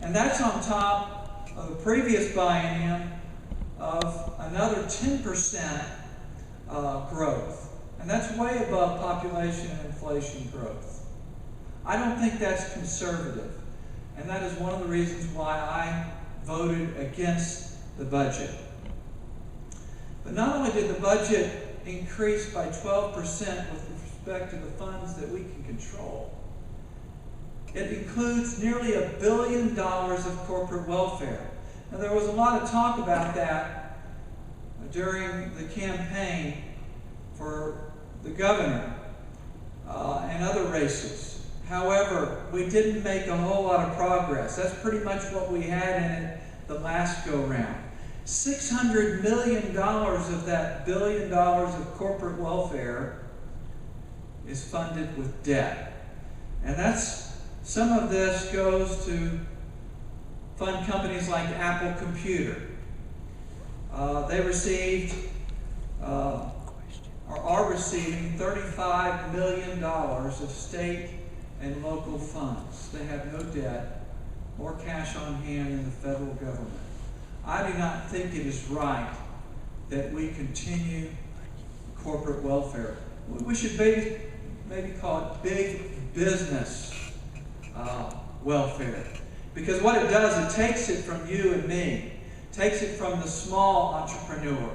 And that's on top of a previous biennium of another 10% growth. And that's way above population and inflation growth. I don't think that's conservative. And that is one of the reasons why I voted against the budget. But not only did the budget increase by 12% with respect to the funds that we can control, it includes nearly $1 billion of corporate welfare. Now, there was a lot of talk about that during the campaign for the governor and other races. However, we didn't make a whole lot of progress. That's pretty much what we had in it the last go-round. $600 million of that $1 billion of corporate welfare is funded with debt. And some of this goes to fund companies like Apple Computer. They received, or are receiving, $35 million of state and local funds. They have no debt, more cash on hand than the federal government. I do not think it is right that we continue corporate welfare. We should maybe call it big business welfare. Because what it does, it takes it from you and me. It takes it from the small entrepreneur.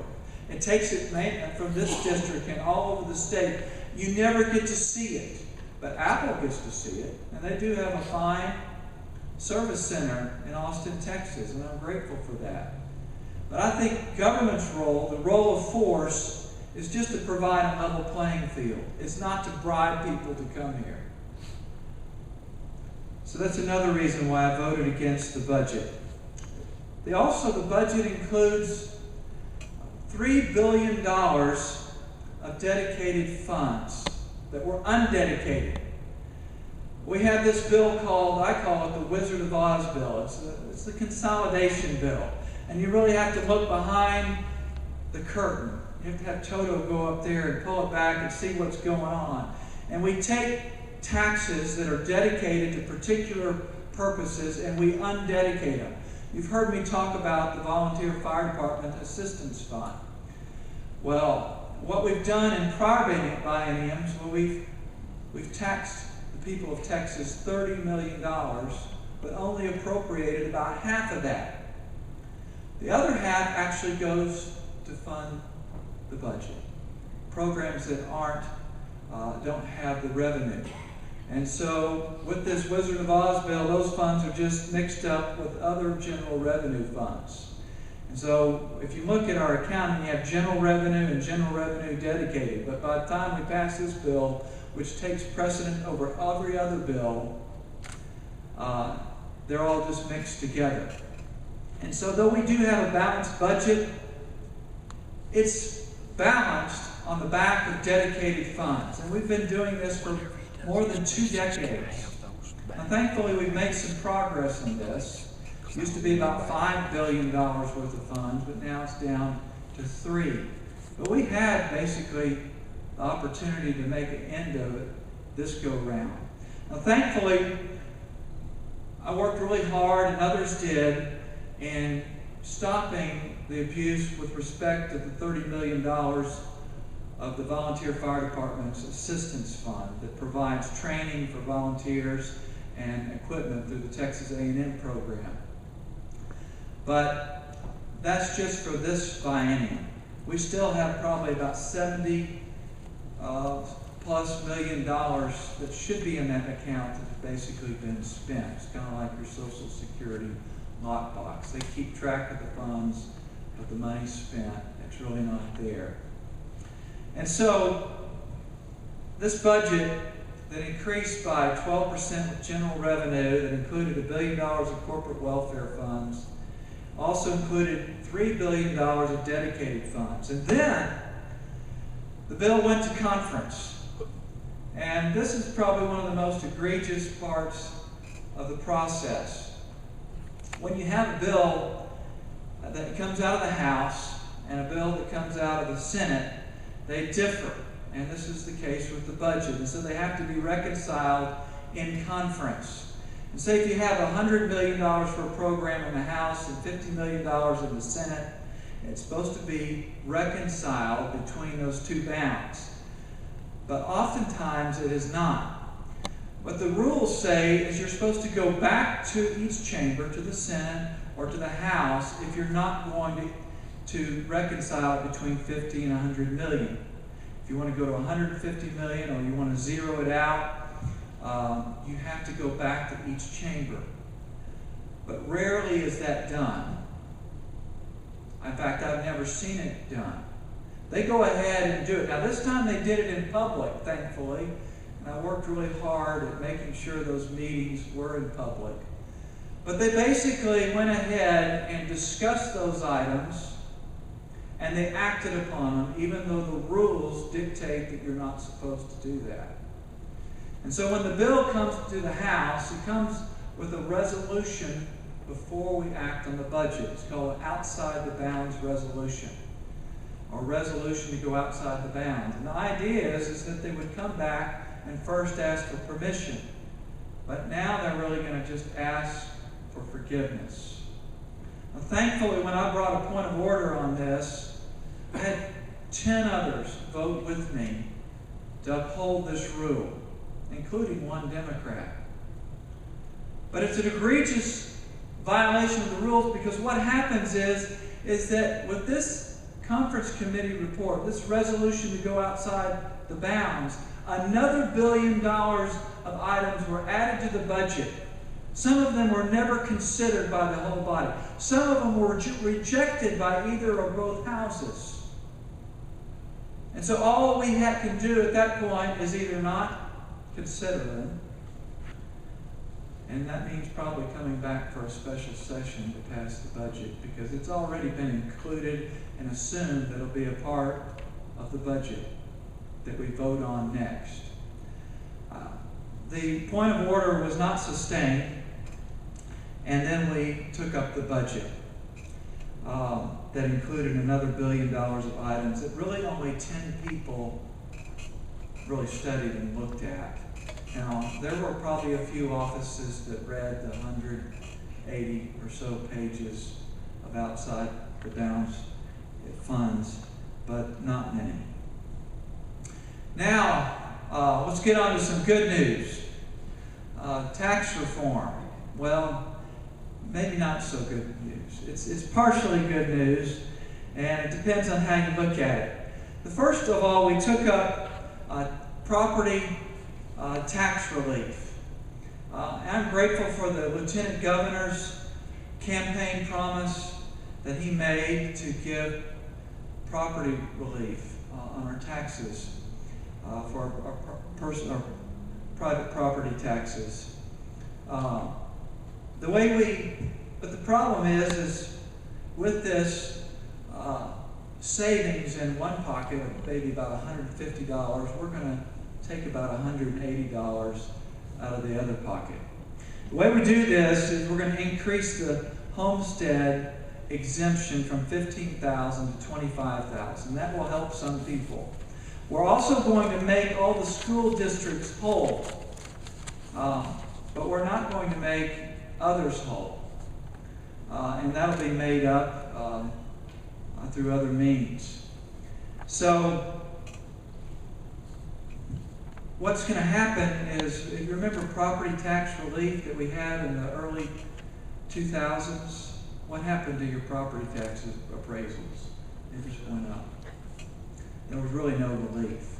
It takes it from this district and all over the state. You never get to see it. But Apple gets to see it. And they do have a fine service center in Austin, Texas. And I'm grateful for that. But I think government's role, the role of force, is just to provide a level playing field. It's not to bribe people to come here. So that's another reason why I voted against the budget. The budget includes $3 billion of dedicated funds that were undedicated. We have this bill called, I call it the Wizard of Oz bill. It's the consolidation bill. And you really have to look behind the curtain. You have to have Toto go up there and pull it back and see what's going on. And we take taxes that are dedicated to particular purposes and we undedicate them. You've heard me talk about the Volunteer Fire Department Assistance Fund. Well, what we've done in prior bienniums, we've taxed the people of Texas $30 million, but only appropriated about half of that. The other half actually goes to fund the budget. Programs that don't have the revenue. And so with this Wizard of Oz bill, those funds are just mixed up with other general revenue funds. And so if you look at our accounting, you have general revenue and general revenue dedicated. But by the time we pass this bill, which takes precedent over every other bill, they're all just mixed together. And so though we do have a balanced budget, it's balanced on the back of dedicated funds. And we've been doing this for more than 2 decades. Now, thankfully, we've made some progress in this. It used to be about $5 billion worth of funds, but now it's down to $3 billion. But we had basically the opportunity to make an end of it this go-round. Now, thankfully, I worked really hard, and others did, in stopping the abuse with respect to the $30 million of the Volunteer Fire Department's Assistance Fund that provides training for volunteers and equipment through the Texas A&M program. But that's just for this biennium. We still have probably about $70+ million that should be in that account that has basically been spent. It's kind of like your Social Security lockbox. They keep track of the funds, but the money's spent. It's really not there. And so this budget that increased by 12% of general revenue, that included $1 billion of corporate welfare funds, also included $3 billion of dedicated funds. And then the bill went to conference. And this is probably one of the most egregious parts of the process. When you have a bill that comes out of the House and a bill that comes out of the Senate, they differ. And this is the case with the budget. And so they have to be reconciled in conference. And say if you have $100 million for a program in the House and $50 million in the Senate, it's supposed to be reconciled between those two bounds. But oftentimes it is not. What the rules say is you're supposed to go back to each chamber, to the Senate or to the House, if you're not going to reconcile between 50 and 100 million. If you want to go to 150 million or you want to zero it out, you have to go back to each chamber. But rarely is that done. In fact, I've never seen it done. They go ahead and do it. Now, this time they did it in public, thankfully. And I worked really hard at making sure those meetings were in public. But they basically went ahead and discussed those items, and they acted upon them, even though the rules dictate that you're not supposed to do that. And so when the bill comes to the House, it comes with a resolution before we act on the budget. It's called an outside the bounds resolution, or resolution to go outside the bounds. And the idea is that they would come back and first ask for permission. But now they're really going to just ask for forgiveness. Now, thankfully, when I brought a point of order on this, I had 10 others vote with me to uphold this rule, including one Democrat. But it's an egregious violation of the rules, because what happens is that with this conference committee report, this resolution to go outside the bounds, another $1 billion of items were added to the budget. Some of them were never considered by the whole body. Some of them were rejected by either or both houses. And so all we can do at that point is either not consider them, and that means probably coming back for a special session to pass the budget, because it's already been included and assumed that it'll be a part of the budget that we vote on next. The point of order was not sustained, and then we took up the budget that included another $1 billion of items that really only 10 people really studied and looked at. Now, there were probably a few offices that read the 180 or so pages of outside the bounds funds, but not many. Now, let's get on to some good news. Tax reform. Well, maybe not so good news. It's partially good news, and it depends on how you look at it. The first of all, we took up property tax relief. I'm grateful for the Lieutenant Governor's campaign promise that he made to give property relief on our taxes for our private property taxes. But the problem is with this savings in one pocket of maybe about $150, we're going to take about $180 out of the other pocket. The way we do this is we're going to increase the homestead exemption from $15,000 to $25,000. That will help some people. We're also going to make all the school districts whole, but we're not going to make others whole. And that'll be made up through other means. So what's going to happen is, if you remember property tax relief that we had in the early 2000s, what happened to your property tax appraisals? They just went up. There was really no relief.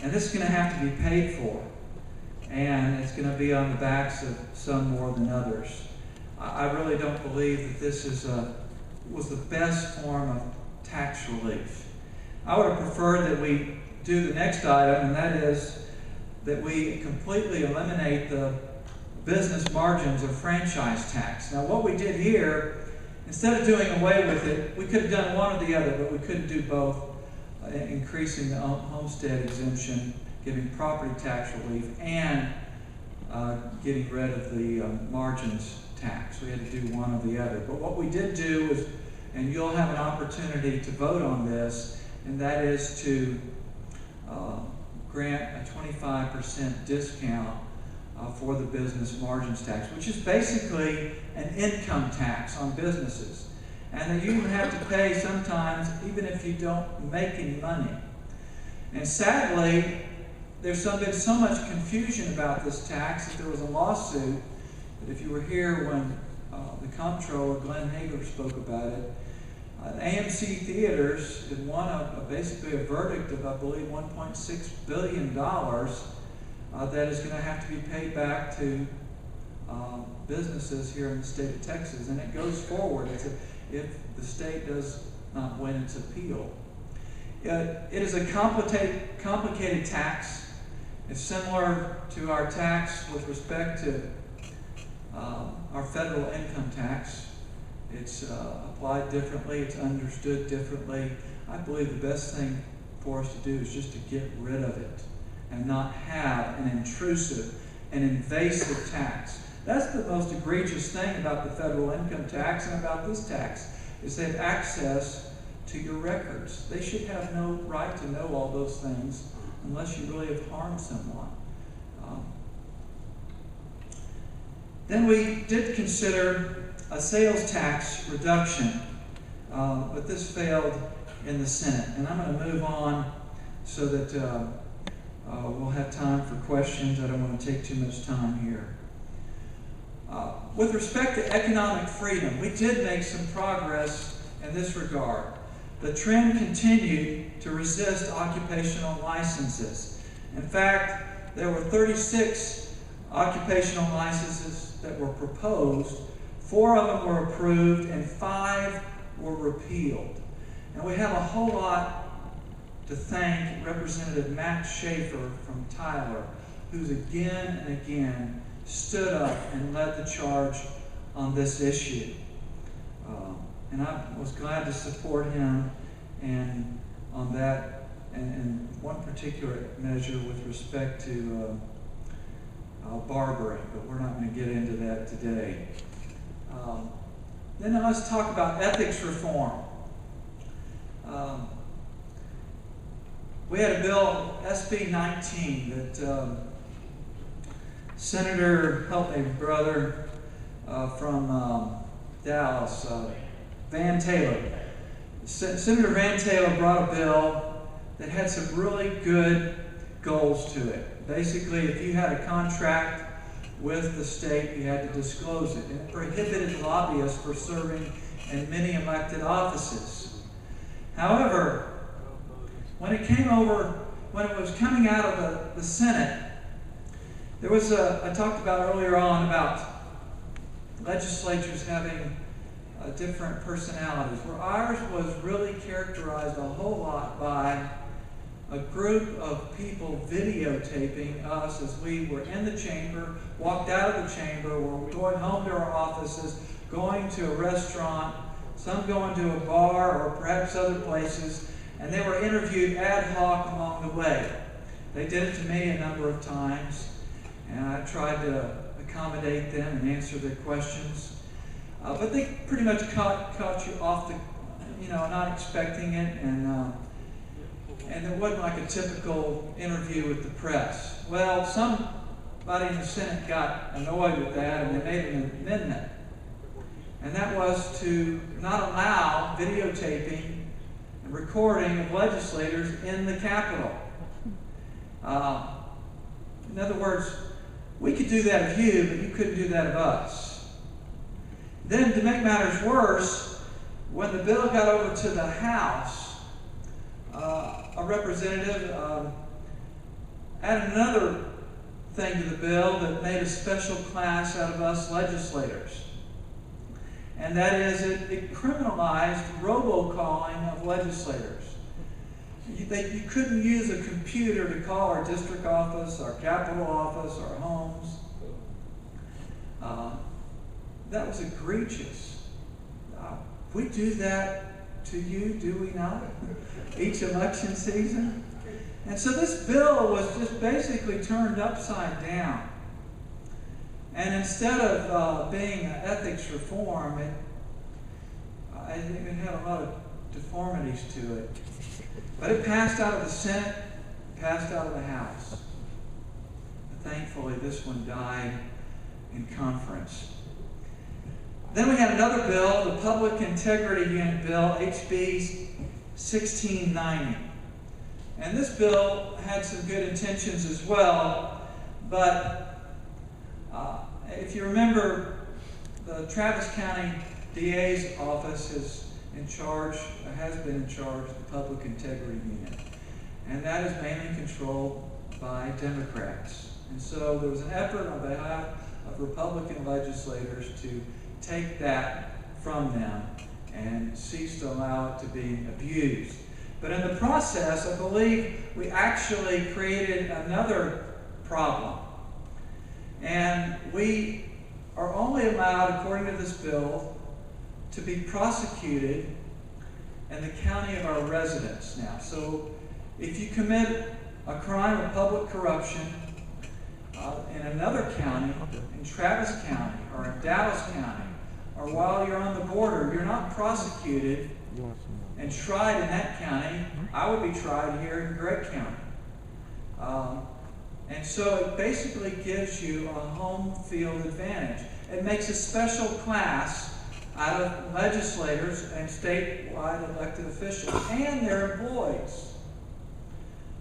And this is going to have to be paid for. And it's going to be on the backs of some more than others. I really don't believe that this was the best form of tax relief. I would have preferred that we do the next item, and that is that we completely eliminate the business margins of franchise tax. Now, what we did here, instead of doing away with it, we could have done one or the other, but we couldn't do both, increasing the homestead exemption, giving property tax relief, and getting rid of the margins tax. We had to do one or the other. But what we did do is, and you'll have an opportunity to vote on this, and that is to grant a 25% discount for the business margins tax, which is basically an income tax on businesses. And that you even have to pay sometimes even if you don't make any money. And sadly, there's been so much confusion about this tax that there was a lawsuit that if you were here when the comptroller, Glenn Hager, spoke about it, AMC Theaters had won basically a verdict of, I believe, $1.6 billion that is going to have to be paid back to businesses here in the state of Texas. And it goes forward if the state does not win its appeal. It is a complicated tax. It's similar to our tax with respect to our federal income tax. It's applied differently. It's understood differently. I believe the best thing for us to do is just to get rid of it and not have an intrusive and invasive tax. That's the most egregious thing about the federal income tax and about this tax, is they have access to your records. They should have no right to know all those things unless you really have harmed someone. Then we did consider a sales tax reduction, but this failed in the Senate. And I'm going to move on so that we'll have time for questions. I don't want to take too much time here. With respect to economic freedom, we did make some progress in this regard. The trend continued to resist occupational licenses. In fact, there were 36 occupational licenses that were proposed. 4 of them were approved and 5 were repealed. And we have a whole lot to thank Representative Matt Schaefer from Tyler, who's again and again stood up and led the charge on this issue. And I was glad to support him and on that and one particular measure with respect to barbering, but we're not going to get into that today. Then let's talk about ethics reform. We had a bill, SB 19, that Senator, help me, brother, from Dallas, Van Taylor. Senator Van Taylor brought a bill that had some really good goals to it. Basically, if you had a contract with the state, you had to disclose it. And it prohibited lobbyists from serving in many elected offices. However, when it was coming out of the Senate, there was I talked about earlier on about legislatures having different personalities, where ours was really characterized a whole lot by a group of people videotaping us as we were in the chamber, walked out of the chamber, were going home to our offices, going to a restaurant, some going to a bar or perhaps other places, and they were interviewed ad hoc along the way. They did it to me a number of times, and I tried to accommodate them and answer their questions. But they pretty much caught you off the, not expecting it, and it wasn't like a typical interview with the press. Well, somebody in the Senate got annoyed with that, and they made an amendment. And that was to not allow videotaping and recording of legislators in the Capitol. In other words, we could do that of you, but you couldn't do that of us. Then, to make matters worse, when the bill got over to the House, a representative added another thing to the bill that made a special class out of us legislators. And that is, it criminalized robocalling of legislators. You couldn't use a computer to call our district office, our capital office, our homes. That was egregious. We do that to you, do we not? Each election season. And so this bill was just basically turned upside down. And instead of being an ethics reform, I think it had a lot of deformities to it. But it passed out of the Senate, passed out of the House. thankfully this one died in conference. Then we had another bill, the Public Integrity Unit Bill, HB 1690. And this bill had some good intentions as well, but if you remember, the Travis County DA's office has been in charge of the Public Integrity Unit. And that is mainly controlled by Democrats. And so there was an effort on behalf of Republican legislators to take that from them and cease to allow it to be abused. But in the process, I believe we actually created another problem. And we are only allowed, according to this bill, to be prosecuted in the county of our residence now. So if you commit a crime of public corruption in another county, in Travis County or in Dallas County, or while you're on the border, you're not prosecuted and tried in that county. I would be tried here in Gregg County. And so it basically gives you a home field advantage. It makes a special class out of legislators and statewide elected officials and their employees.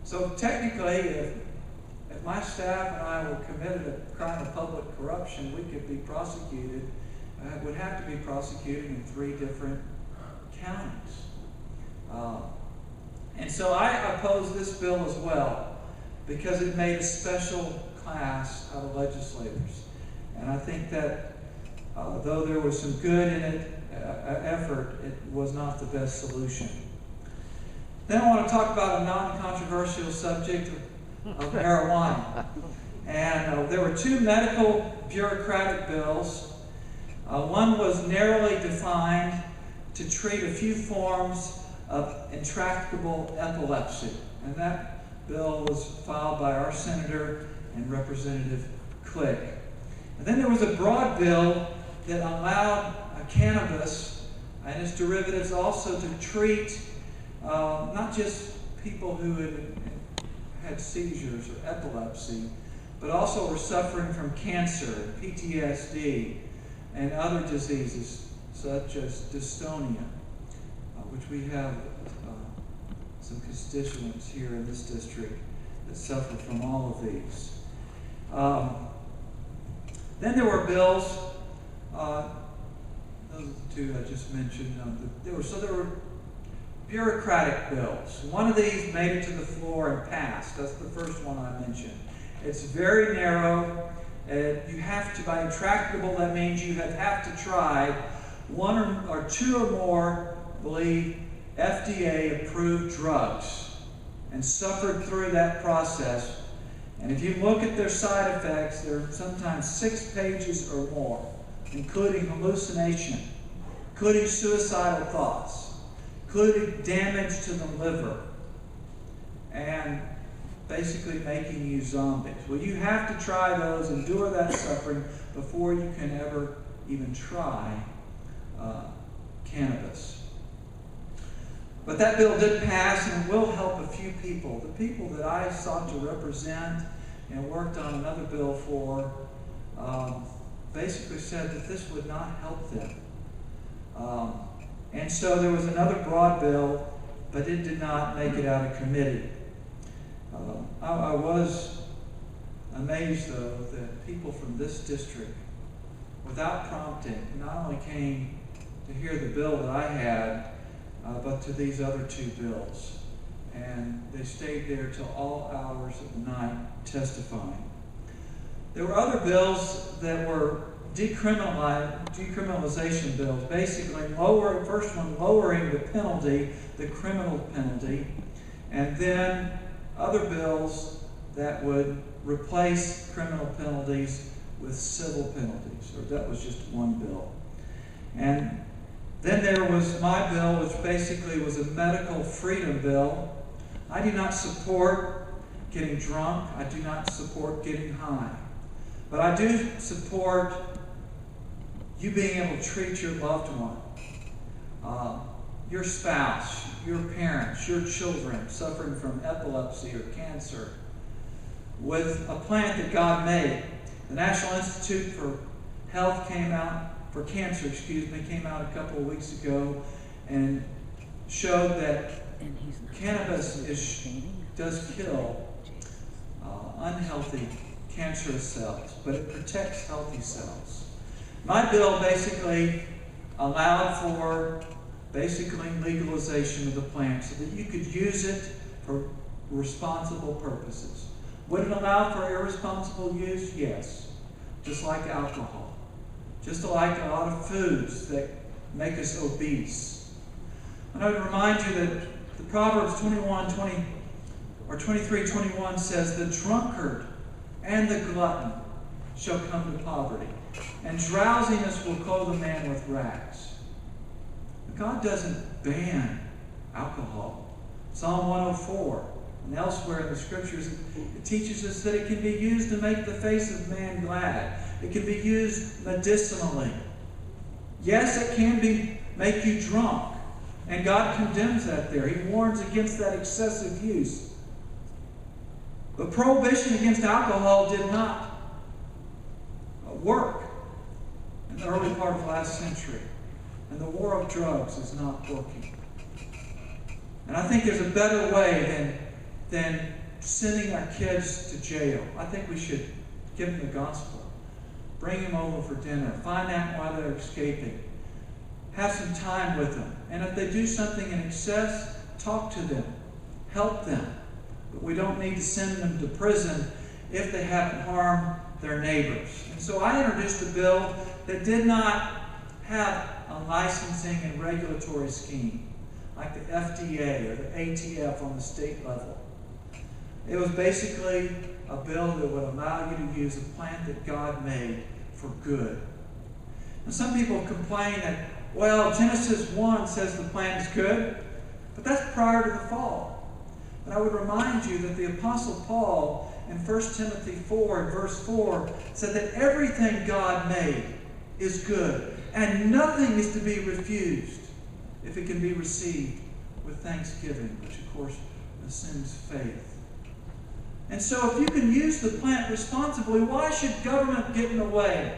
So technically, if my staff and I were committed a crime of public corruption, we could be prosecuted, would have to be prosecuted in 3 different counties. And so I oppose this bill as well, because it made a special class out of legislators. And I think that though there was some good in it, effort, it was not the best solution. Then I want to talk about a non-controversial subject of marijuana. And there were 2 medical bureaucratic bills. One was narrowly defined to treat a few forms of intractable epilepsy. And that bill was filed by our Senator and Representative Click. And then there was a broad bill that allowed cannabis and its derivatives also to treat not just people who had seizures or epilepsy, but also were suffering from cancer, PTSD, and other diseases such as dystonia, which we have some constituents here in this district that suffer from all of these. Then there were bills, those are the 2 I just mentioned. There were bureaucratic bills. One of these made it to the floor and passed. That's the first one I mentioned. It's very narrow. You have to, by intractable, that means you have to try 1 or 2 or more, I believe, FDA-approved drugs and suffered through that process. And if you look at their side effects, they're sometimes 6 pages or more, including hallucination, including suicidal thoughts, including damage to the liver, and basically making you zombies. Well, you have to try those, endure that suffering before you can ever even try cannabis. But that bill did pass, and it will help a few people. The people that I sought to represent and worked on another bill for basically said that this would not help them. And so there was another broad bill, but it did not make it out of committee. I was amazed, though, that people from this district, without prompting, not only came to hear the bill that I had, but to these other 2 bills. And they stayed there till all hours of the night testifying. There were other bills that were decriminalization bills, basically first one lowering the penalty, the criminal penalty, and then other bills that would replace criminal penalties with civil penalties, or that was just one bill. And then there was my bill, which basically was a medical freedom bill. I do not support getting drunk. I do not support getting high. But I do support you being able to treat your loved one, your spouse, your parents, your children suffering from epilepsy or cancer, with a plant that God made. The National Institute for Health came out, for Cancer, came out a couple of weeks ago and showed that cannabis does kill unhealthy cancerous cells, but it protects healthy cells. My bill basically allowed for legalization of the plant so that you could use it for responsible purposes. Would it allow for irresponsible use? Yes. Just like alcohol. Just like a lot of foods that make us obese. And I would remind you that the Proverbs 23:21 says, "The drunkard and the glutton shall come to poverty, and drowsiness will clothe a man with rags." But God doesn't ban alcohol. Psalm 104 and elsewhere in the Scriptures, it teaches us that it can be used to make the face of man glad. It can be used medicinally. Yes, it can make you drunk, and God condemns that there. He warns against that excessive use. But prohibition against alcohol did not work in the early part of last century. And the war of drugs is not working. And I think there's a better way than sending our kids to jail. I think we should give them the gospel. Bring them over for dinner. Find out why they're escaping. Have some time with them. And if they do something in excess, talk to them. Help them. But we don't need to send them to prison if they haven't harmed their neighbors. And so I introduced a bill that did not have a licensing and regulatory scheme like the FDA or the ATF on the state level. It was basically a bill that would allow you to use a plant that God made for good. And some people complain that, well, Genesis 1 says the plant is good, but that's prior to the fall. But I would remind you that the Apostle Paul in 1 Timothy 4 and verse 4 said that everything God made is good, and nothing is to be refused if it can be received with thanksgiving, which of course assumes faith. And so if you can use the plant responsibly, why should government get in the way?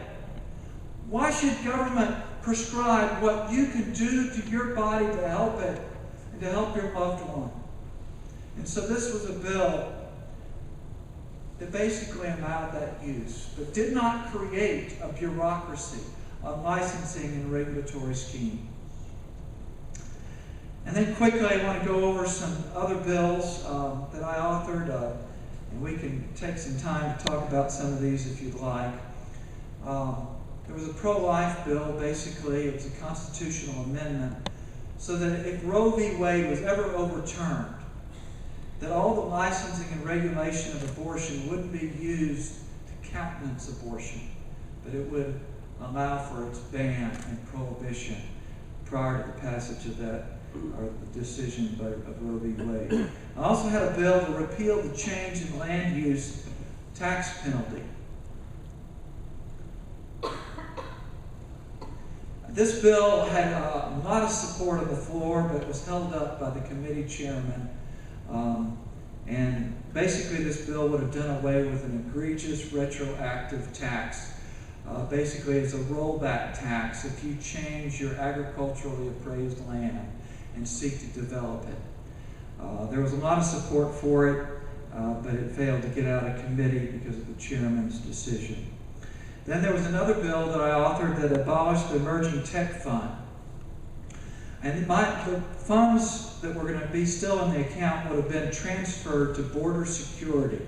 Why should government prescribe what you can do to your body to help it and to help your loved one? And so this was a bill that basically allowed that use, but did not create a bureaucracy, a licensing and regulatory scheme. And then quickly I want to go over some other bills that I authored, and we can take some time to talk about some of these if you'd like. There was a pro-life bill, basically. It was a constitutional amendment, so that if Roe v. Wade was ever overturned, that all the licensing and regulation of abortion wouldn't be used to countenance abortion, but it would allow for its ban and prohibition prior to the passage of that, or the decision of Roe v. Wade. I also had a bill to repeal the change in land use tax penalty. This bill had a lot of support on the floor, but was held up by the committee chairman. And basically this bill would have done away with an egregious retroactive tax. Basically it's a rollback tax if you change your agriculturally appraised land and seek to develop it. There was a lot of support for it, but it failed to get out of committee because of the chairman's decision. Then there was another bill that I authored that abolished the Emerging Tech Fund. And the funds that were going to be still in the account would have been transferred to border security.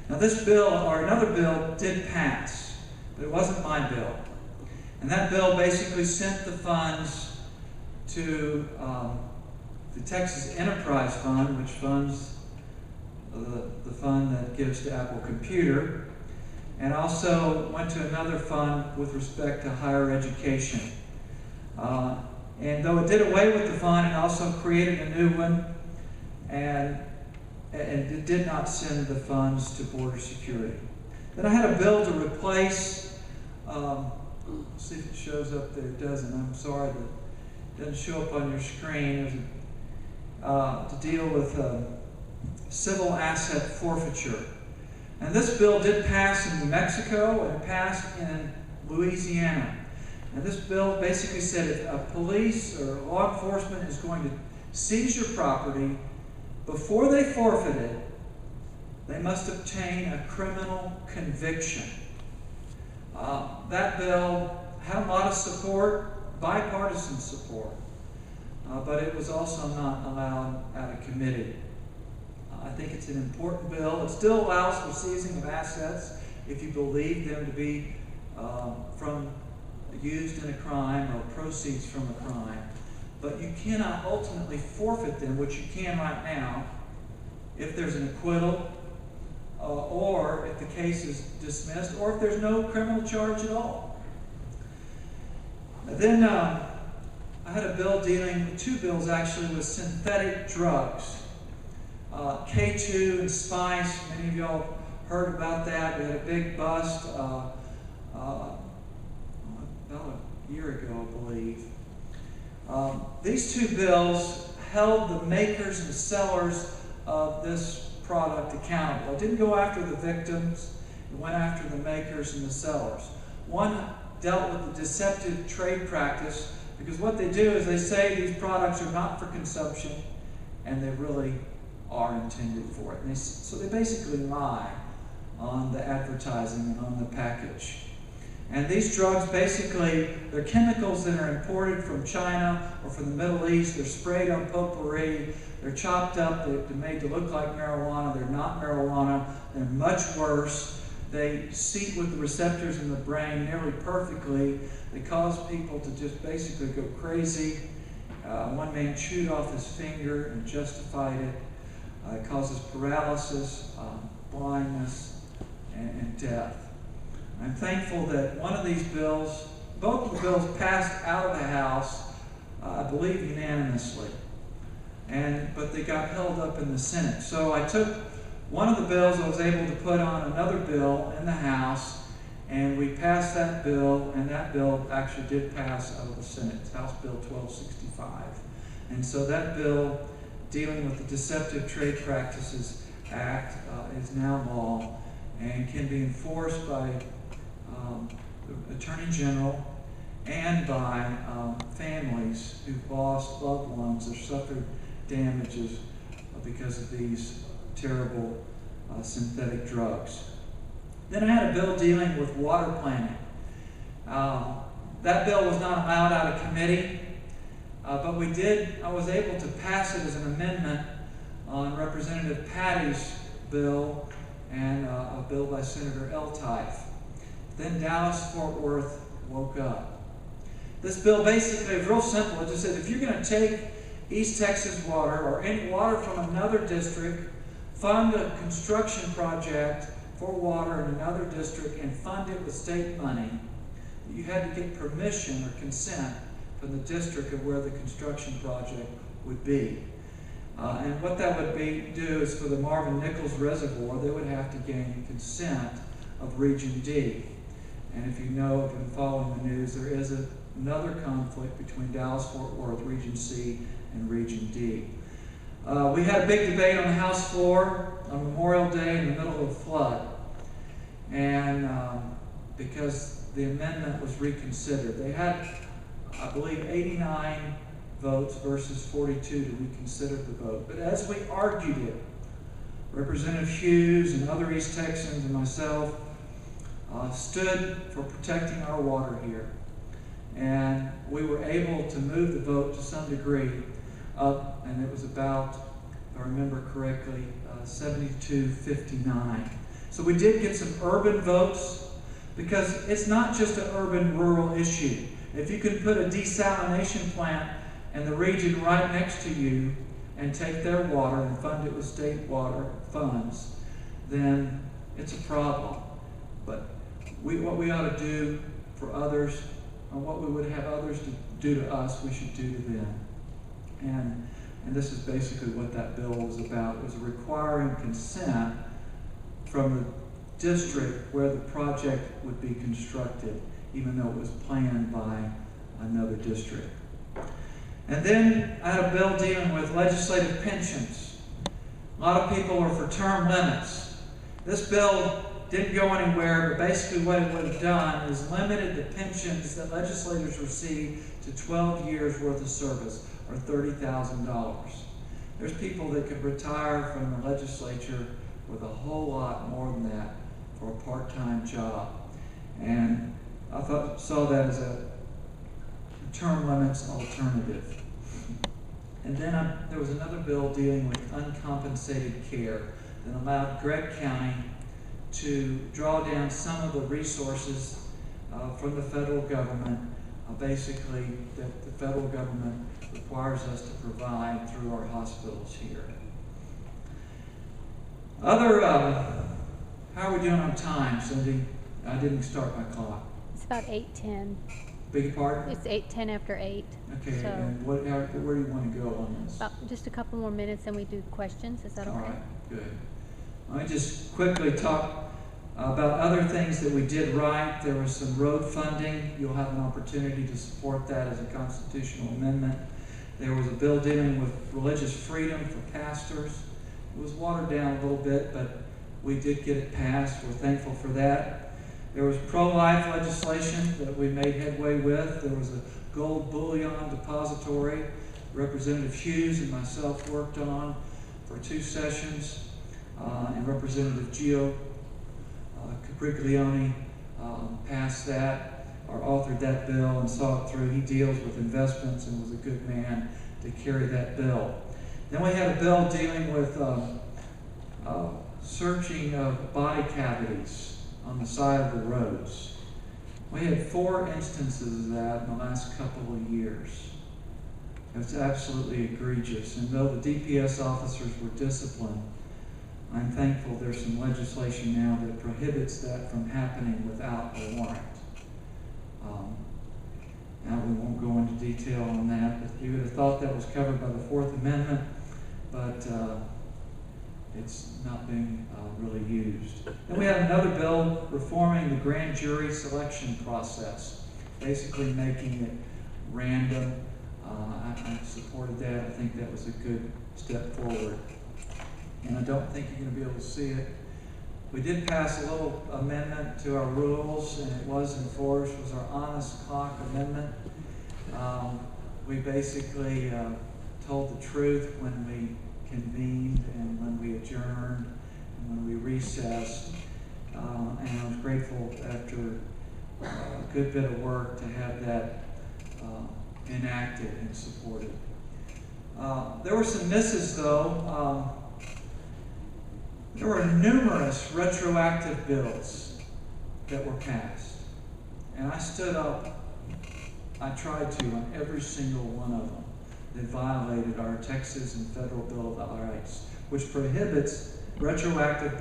Now this bill, or another bill, did pass, but it wasn't my bill. And that bill basically sent the funds to the Texas Enterprise Fund, which funds the fund that gives to Apple Computer, and also went to another fund with respect to higher education. And though it did away with the fund, it also created a new one, and it did not send the funds to border security. Then I had a bill to replace, let's see if it shows up there. It doesn't. I'm sorry that it doesn't show up on your screen. To deal with civil asset forfeiture. And this bill did pass in New Mexico, and it passed in Louisiana. And this bill basically said if a police or law enforcement is going to seize your property, before they forfeit it, they must obtain a criminal conviction. That bill had a lot of support, bipartisan support, but it was also not allowed out of committee. I think it's an important bill. It still allows for seizing of assets if you believe them to be used in a crime or proceeds from a crime. But you cannot ultimately forfeit them, which you can right now, if there's an acquittal, or if the case is dismissed, or if there's no criminal charge at all. Then I had a bill two bills actually, with synthetic drugs. K2 and Spice, many of y'all heard about that. We had a big bust about a year ago, I believe. These two bills held the makers and sellers of this product accountable. It didn't go after the victims, it went after the makers and the sellers. One dealt with the deceptive trade practice, because what they do is they say these products are not for consumption, and they really are intended for it. And so they basically lie on the advertising and on the package. And these drugs, basically, they're chemicals that are imported from China or from the Middle East. They're sprayed on potpourri. They're chopped up. They're made to look like marijuana. They're not marijuana. They're much worse. They seat with the receptors in the brain nearly perfectly. They cause people to just basically go crazy. One man chewed off his finger and justified it. It causes paralysis, blindness, and death. I'm thankful that one of these bills, both of the bills passed out of the House, I believe unanimously, but they got held up in the Senate. So I took one of the bills, I was able to put on another bill in the House, and we passed that bill, and that bill actually did pass out of the Senate. It's House Bill 1265. And so that bill, dealing with the Deceptive Trade Practices Act, is now law and can be enforced by the Attorney General and by families who've lost loved ones or suffered damages because of these terrible synthetic drugs. Then I had a bill dealing with water planning. That bill was not allowed out of committee, but I was able to pass it as an amendment on Representative Patty's bill and a bill by Senator Eltife. Then Dallas-Fort Worth woke up. This bill basically is real simple. It just says if you're going to take East Texas water or any water from another district, fund a construction project for water in another district, and fund it with state money, you had to get permission or consent from the district of where the construction project would be. And what that would do is for the Marvin Nichols Reservoir, they would have to gain consent of Region D. And if you know, if you've been following the news, there is another conflict between Dallas-Fort Worth, Region C, and Region D. We had a big debate on the House floor on Memorial Day in the middle of a flood. And because the amendment was reconsidered. They had, I believe, 89 votes versus 42 to reconsider the vote. But as we argued it, Representative Hughes and other East Texans and myself stood for protecting our water here. And we were able to move the vote to some degree up, and it was about, if I remember correctly, 72-59. So we did get some urban votes, because it's not just an urban-rural issue. If you can put a desalination plant in the region right next to you and take their water and fund it with state water funds, then it's a problem. But what we ought to do for others, and what we would have others to do to us, we should do to them. And this is basically what that bill was about. It was requiring consent from the district where the project would be constructed, even though it was planned by another district. And then I had a bill dealing with legislative pensions. A lot of people are for term limits. This bill didn't go anywhere, but basically what it would have done is limited the pensions that legislators receive to 12 years worth of service, or $30,000. There's people that could retire from the legislature with a whole lot more than that for a part-time job. And I saw that as a term limits alternative. And then there was another bill dealing with uncompensated care that allowed Gregg County to draw down some of the resources from the federal government, basically that the federal government requires us to provide through our hospitals here. How are we doing on time, Cindy? I didn't start my clock. It's about 8:10. Beg your pardon? It's 8:10 after 8. Okay, so and where do you want to go on this? Just a couple more minutes and we do questions. Is that okay? All right, good. Let me just quickly talk about other things that we did right. There was some road funding. You'll have an opportunity to support that as a constitutional amendment. There was a bill dealing with religious freedom for pastors. It was watered down a little bit, but we did get it passed. We're thankful for that. There was pro-life legislation that we made headway with. There was a gold bullion depository Representative Hughes and myself worked on for 2 sessions. And Representative Gio Capriglione passed that, or authored that bill and saw it through. He deals with investments and was a good man to carry that bill. Then we had a bill dealing with searching of body cavities on the side of the roads. We had 4 instances of that in the last couple of years. It's absolutely egregious. And though the DPS officers were disciplined, I'm thankful there's some legislation now that prohibits that from happening without a warrant. Now we won't go into detail on that, but you would have thought that was covered by the 4th Amendment, but it's not being really used. Then we had another bill reforming the grand jury selection process, basically making it random. I supported that. I think that was a good step forward. And I don't think you're going to be able to see it. We did pass a little amendment to our rules, and it was enforced. It was our honest clock amendment. We basically told the truth when we convened and when we adjourned and when we recessed. And I was grateful after a good bit of work to have that enacted and supported. There were some misses, though. There were numerous retroactive bills that were passed. And I stood up, I tried to, on every single one of them that violated our Texas and Federal Bill of Rights, which prohibits retroactive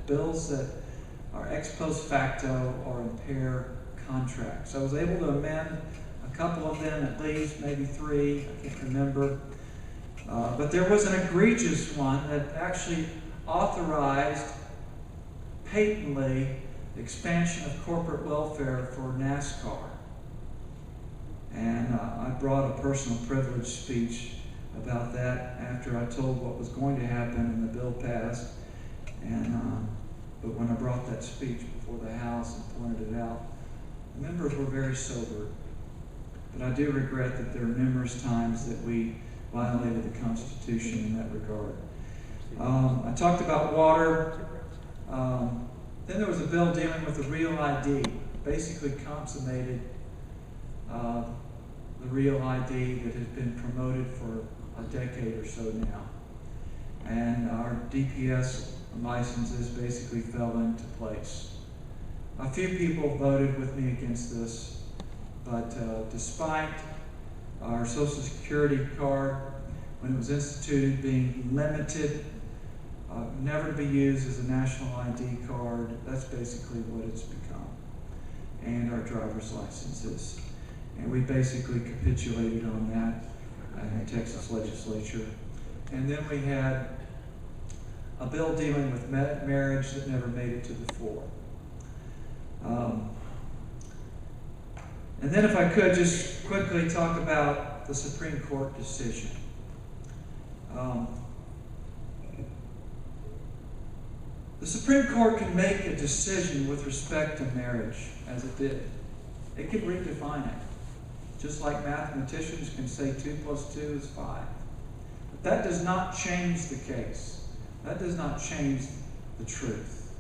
bills that are ex post facto or impair contracts. I was able to amend a couple of them, at least, maybe 3, I can't remember. But there was an egregious one that actually authorized patently expansion of corporate welfare for NASCAR. And I brought a personal privilege speech about that after I told what was going to happen and the bill passed. And but when I brought that speech before the House and pointed it out, the members were very sober. But I do regret that there are numerous times that we violated the Constitution in that regard. I talked about water. Then there was a bill dealing with the real ID, basically consummated the real ID that has been promoted for a decade or so now. And our DPS licenses basically fell into place. A few people voted with me against this, but despite our Social Security card, when it was instituted, being limited, never to be used as a national ID card, that's basically what it's become. And our driver's licenses. And we basically capitulated on that in the Texas legislature. And then we had a bill dealing with marriage that never made it to the floor. And then if I could just quickly talk about the Supreme Court decision. The The Supreme Court can make a decision with respect to marriage, as it did. It can redefine it. Just like mathematicians can say 2 plus 2 is 5. But that does not change the case. That does not change the truth.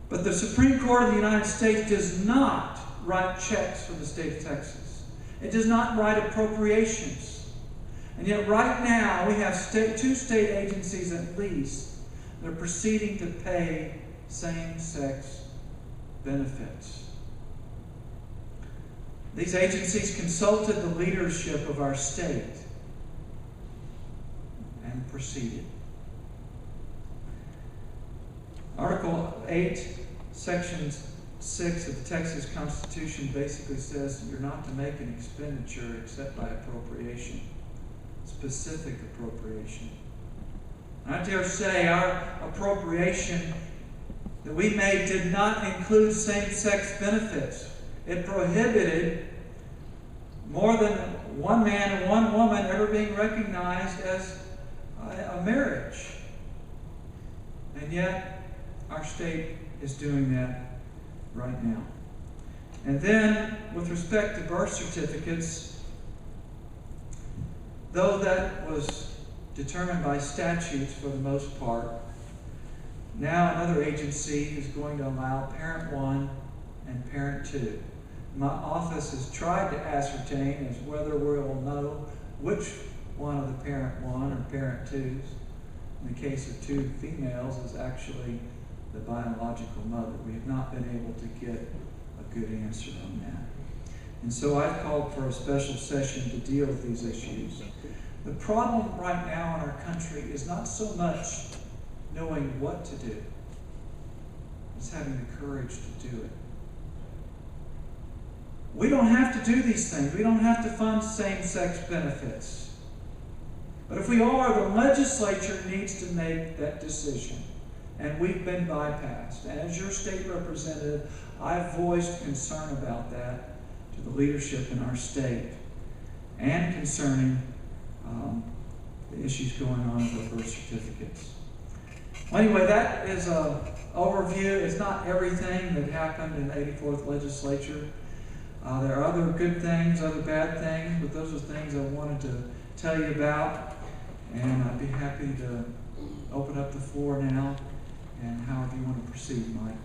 But the Supreme Court of the United States does not write checks for the state of Texas. It does not write appropriations. And yet right now we have two state agencies at least that are proceeding to pay same-sex benefits. These agencies consulted the leadership of our state and proceeded. Article 8, Section 6 of the Texas Constitution basically says you're not to make an expenditure except by appropriation, specific appropriation. And I dare say our appropriation that we made did not include same-sex benefits. It prohibited more than one man and one woman ever being recognized as a marriage. And yet, our state is doing that right now. And then, with respect to birth certificates, though that was determined by statutes for the most part, now another agency is going to allow Parent 1 and Parent 2. My office has tried to ascertain as whether we'll know which one of the Parent 1 or Parent 2s, in the case of 2 females, is actually the biological mother. We have not been able to get a good answer on that. And so I've called for a special session to deal with these issues. The problem right now in our country is not so much knowing what to do, it's having the courage to do it. We don't have to do these things. We don't have to fund same-sex benefits. But if we are, the legislature needs to make that decision. And we've been bypassed. And as your state representative, I've voiced concern about that to the leadership in our state and concerning the issues going on with birth certificates. Well, anyway, that is an overview. It's not everything that happened in the 84th legislature. There are other good things, other bad things, but those are things I wanted to tell you about. And I'd be happy to open up the floor now, and however you want to proceed, Mike.